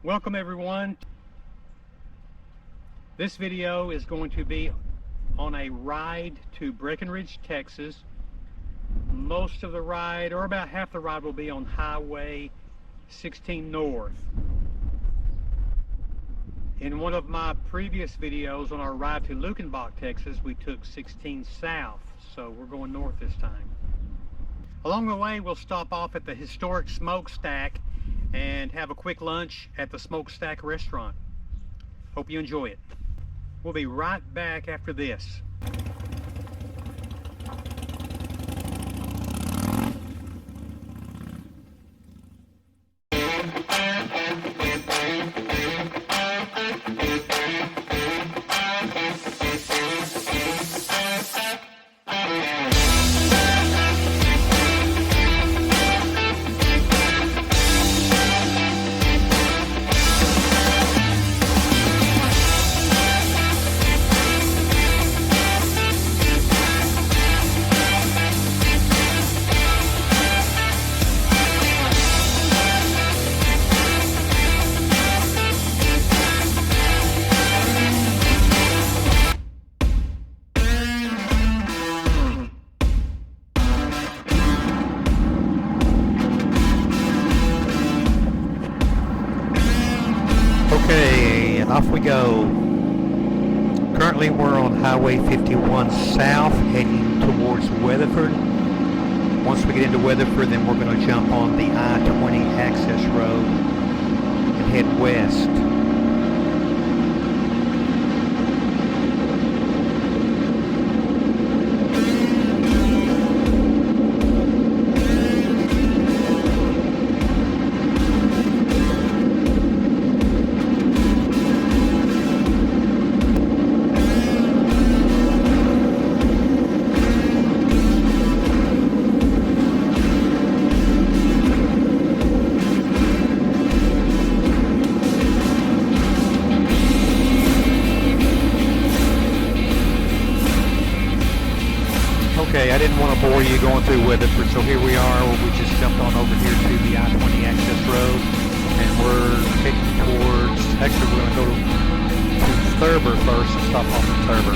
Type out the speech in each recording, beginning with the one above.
Welcome everyone. This video is going to be on a ride to Breckenridge, Texas. Most of the ride, or about half the ride, will be on Highway 16 North. In one of my previous videos on our ride to Luckenbach, Texas, we took 16 South, so we're going north this time. Along the way, we'll stop off at the Historic Smokestack and have a quick lunch at the Smokestack Restaurant. Hope you enjoy it. We'll be right back after this. Okay, and off we go. Currently we're on Highway 51 South heading towards Weatherford. Once we get into Weatherford, then we're going to jump on the I-20 access road and head west. Okay, I didn't want to bore you going through Weatherford, so here we are. We just jumped on over here to the I-20 access road, and we're heading towards, actually we're going to go to Thurber first and stop off at Thurber.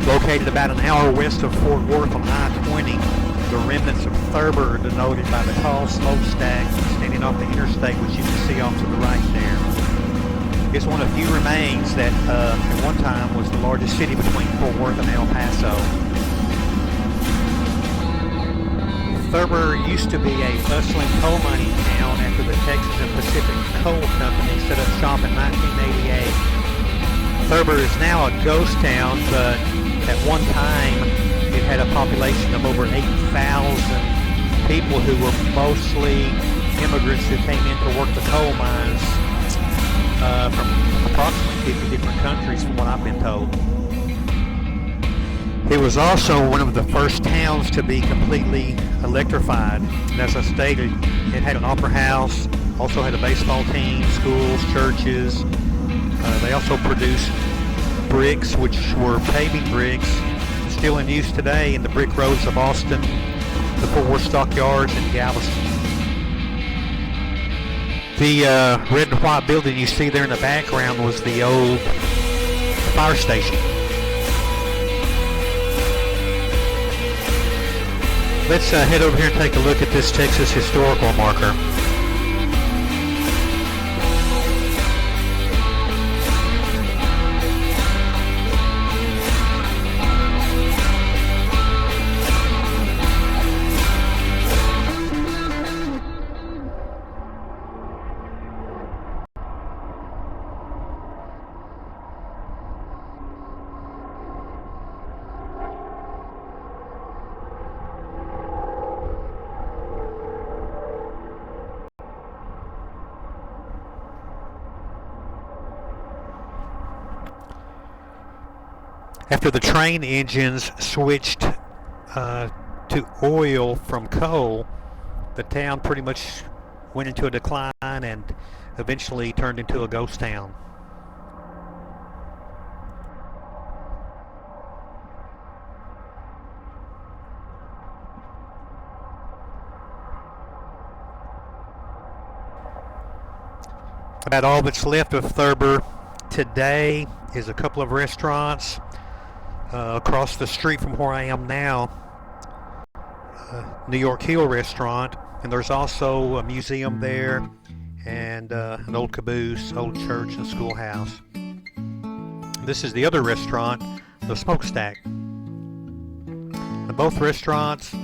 Located about an hour west of Fort Worth on I-20, the remnants of Thurber are denoted by the tall smokestack standing off the interstate, which you can see off to the right there. It's one of few remains that at one time was the largest city between Fort Worth and El Paso. Thurber used to be a bustling coal mining town after the Texas and Pacific Coal Company set up shop in 1988. Thurber is now a ghost town, but at one time it had a population of over 8,000 people who were mostly immigrants who came in to work the coal mines from approximately 50 different countries from what I've been told. It was also one of the first towns to be completely electrified. And as I stated, it had an opera house, also had a baseball team, schools, churches. They also produced bricks, which were paving bricks, still in use today in the brick roads of Austin, the Fort Worth Stockyards, and Galveston. The red and white building you see there in the background was the old fire station. Let's head over here and take a look at this Texas historical marker. After the train engines switched to oil from coal, the town pretty much went into a decline and eventually turned into a ghost town. About all that's left of Thurber today is a couple of restaurants across the street from where I am now. New York Hill Restaurant, and there's also a museum there, and an old caboose, old church, and schoolhouse. This is the other restaurant, the Smokestack. And both restaurants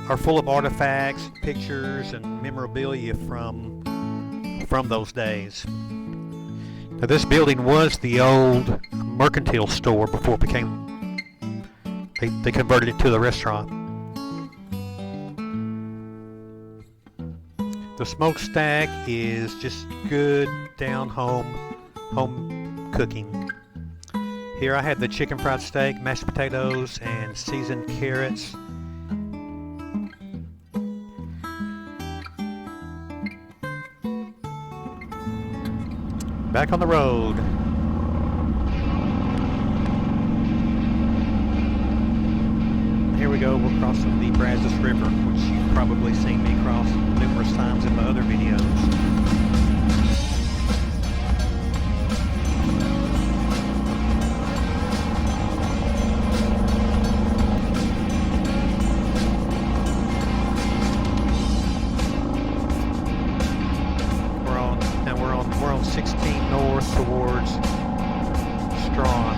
are full of artifacts, pictures, and memorabilia from those days. Now, this building was the old mercantile store before it became, they converted it to the restaurant. The Smokestack is just good down home cooking. Here I had the chicken fried steak, mashed potatoes, and seasoned carrots. Back on the road. Here we go, we're crossing the Brazos River, which you've probably seen me cross numerous times in my other videos. We're on 16 north towards Strawn.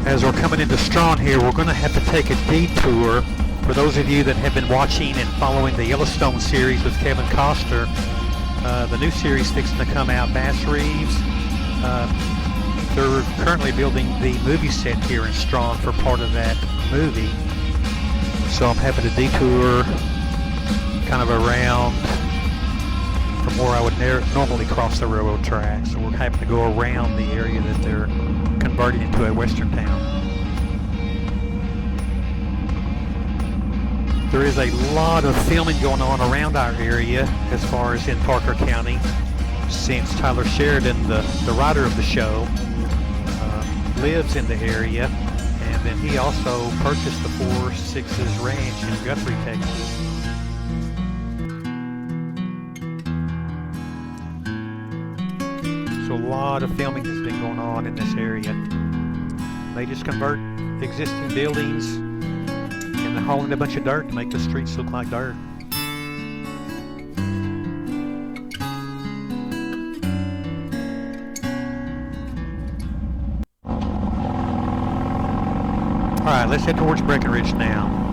As we're coming into Strawn here, we're going to have to take a detour. For those of you that have been watching and following the Yellowstone series with Kevin Costner, the new series fixing to come out, Bass Reeves. They're currently building the movie set here in Strawn for part of that movie. So I'm having to detour kind of around from where I would normally cross the railroad tracks. So we're having to go around the area that they're converting into a western town. There is a lot of filming going on around our area as far as in Parker County, since Tyler Sheridan, the writer of the show, lives in the area, and then he also purchased the 4 Sixes Ranch in Guthrie, Texas. So a lot of filming has been going on in this area. They just convert existing buildings and they haul in a bunch of dirt to make the streets look like dirt. Alright, let's head towards Breckenridge now.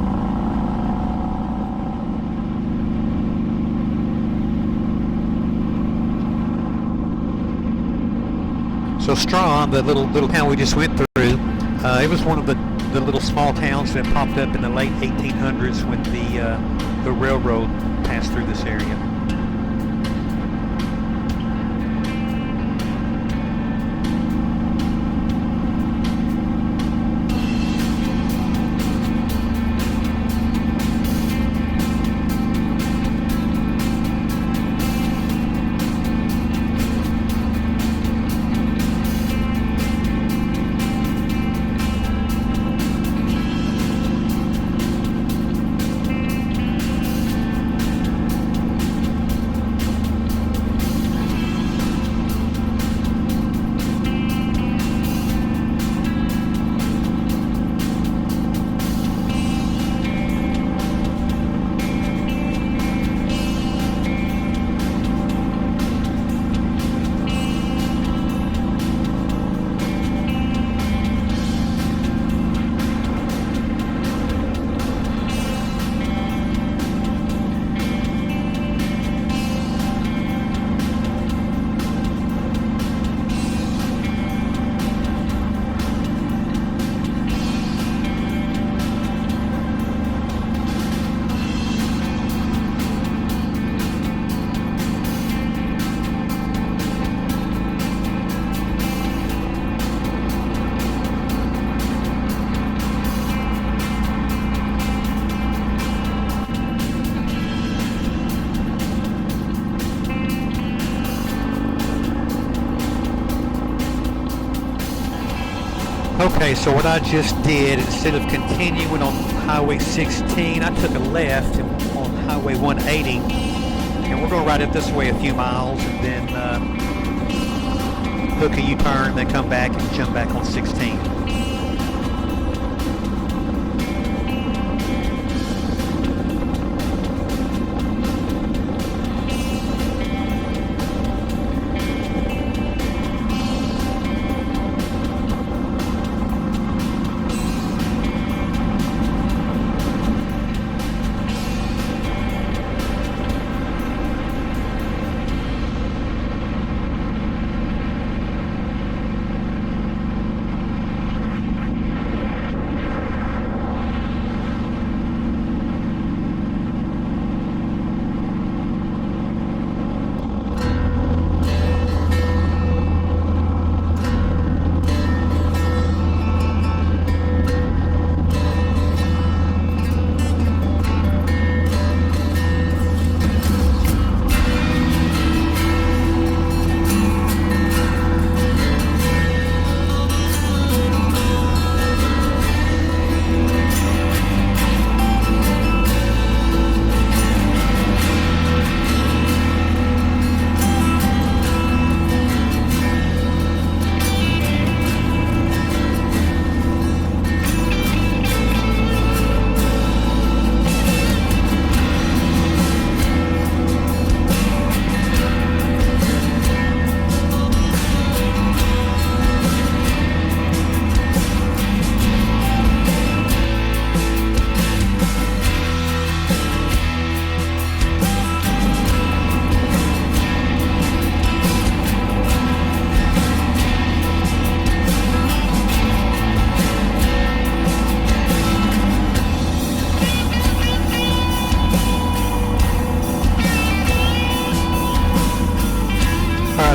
So Strawn, the little town we just went through, it was one of the little small towns that popped up in the late 1800s when the railroad passed through this area. Okay, so what I just did, instead of continuing on Highway 16, I took a left on Highway 180, and we're going to ride it this way a few miles, and then hook a U-turn, then come back and jump back on 16.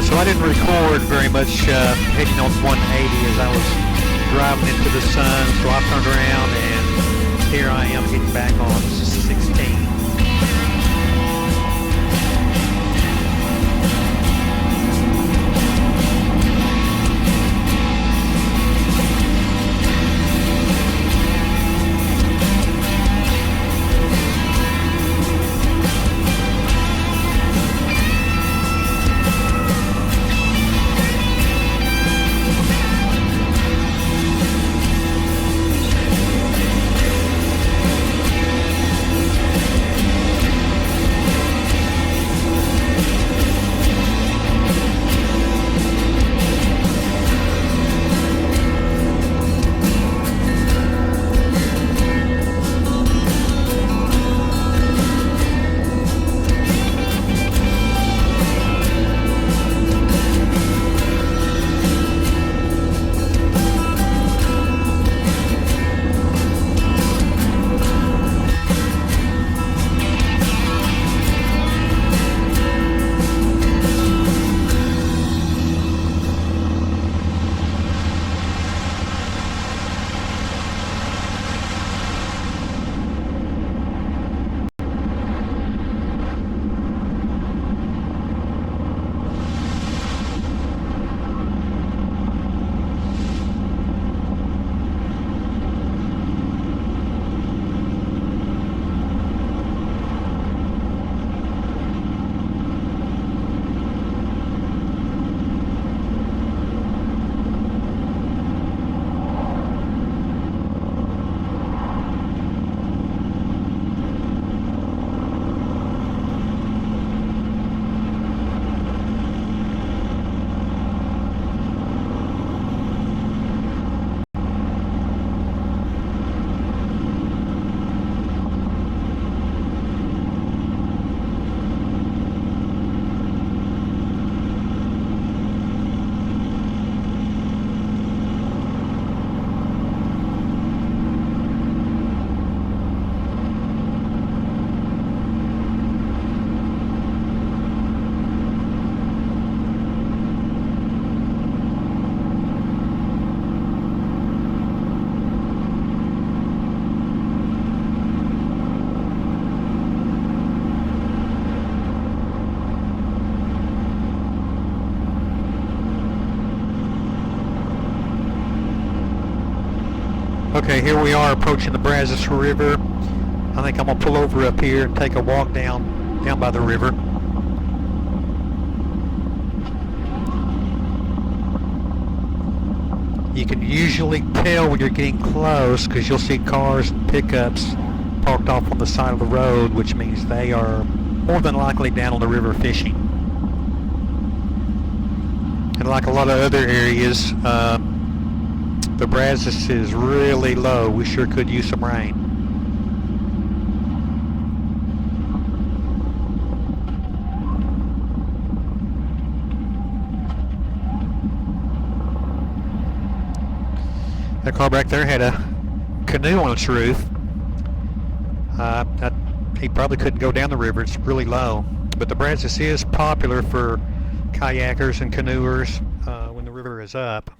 So I didn't record very much heading on 180 as I was driving into the sun, so I turned around and here I am getting back on 16. Okay, here we are approaching the Brazos River. I think I'm gonna pull over up here and take a walk down by the river. You can usually tell when you're getting close because you'll see cars and pickups parked off on the side of the road, which means they are more than likely down on the river fishing. And like a lot of other areas, the Brazos is really low. We sure could use some rain. That car back there had a canoe on its roof. He probably couldn't go down the river. It's really low. But the Brazos is popular for kayakers and canoers when the river is up.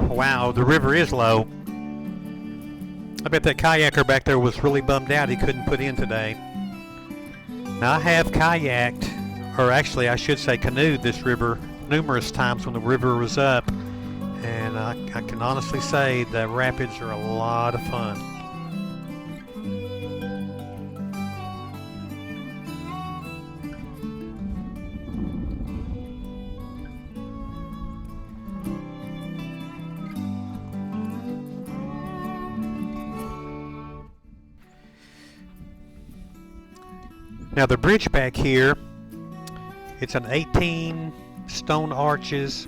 Wow, the river is low. I bet that kayaker back there was really bummed out he couldn't put in today. Now I have kayaked, or actually I should say canoed this river numerous times when the river was up, and I can honestly say the rapids are a lot of fun. Now the bridge back here, it's an 18 stone arches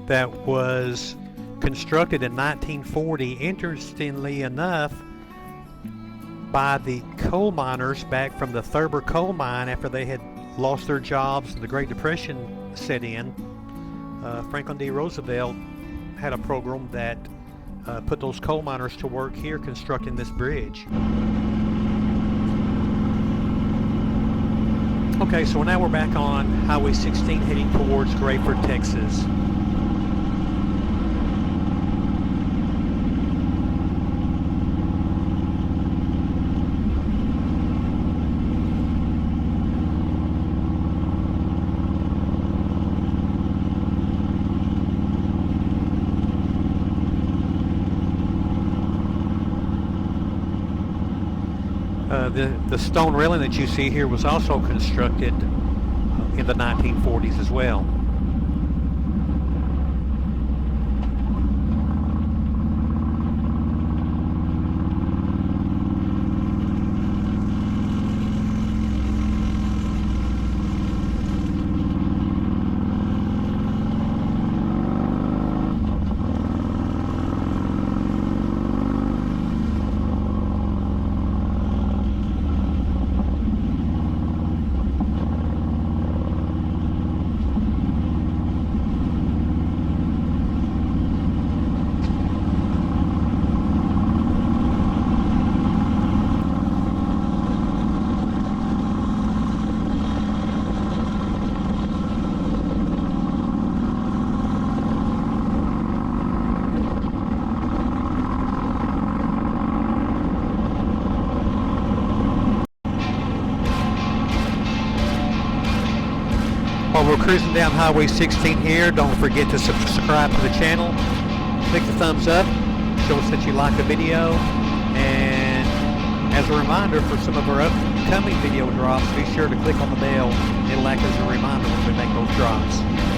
that was constructed in 1940, interestingly enough, by the coal miners back from the Thurber coal mine after they had lost their jobs and the Great Depression set in. Franklin D. Roosevelt had a program that put those coal miners to work here constructing this bridge. Okay, so now we're back on Highway 16 heading towards Graford, Texas. The stone railing that you see here was also constructed in the 1940s as well. While we're cruising down Highway 16 here, don't forget to subscribe to the channel. Click the thumbs up, show us that you like the video, and as a reminder for some of our upcoming video drops, be sure to click on the bell. It'll act as a reminder when we make those drops.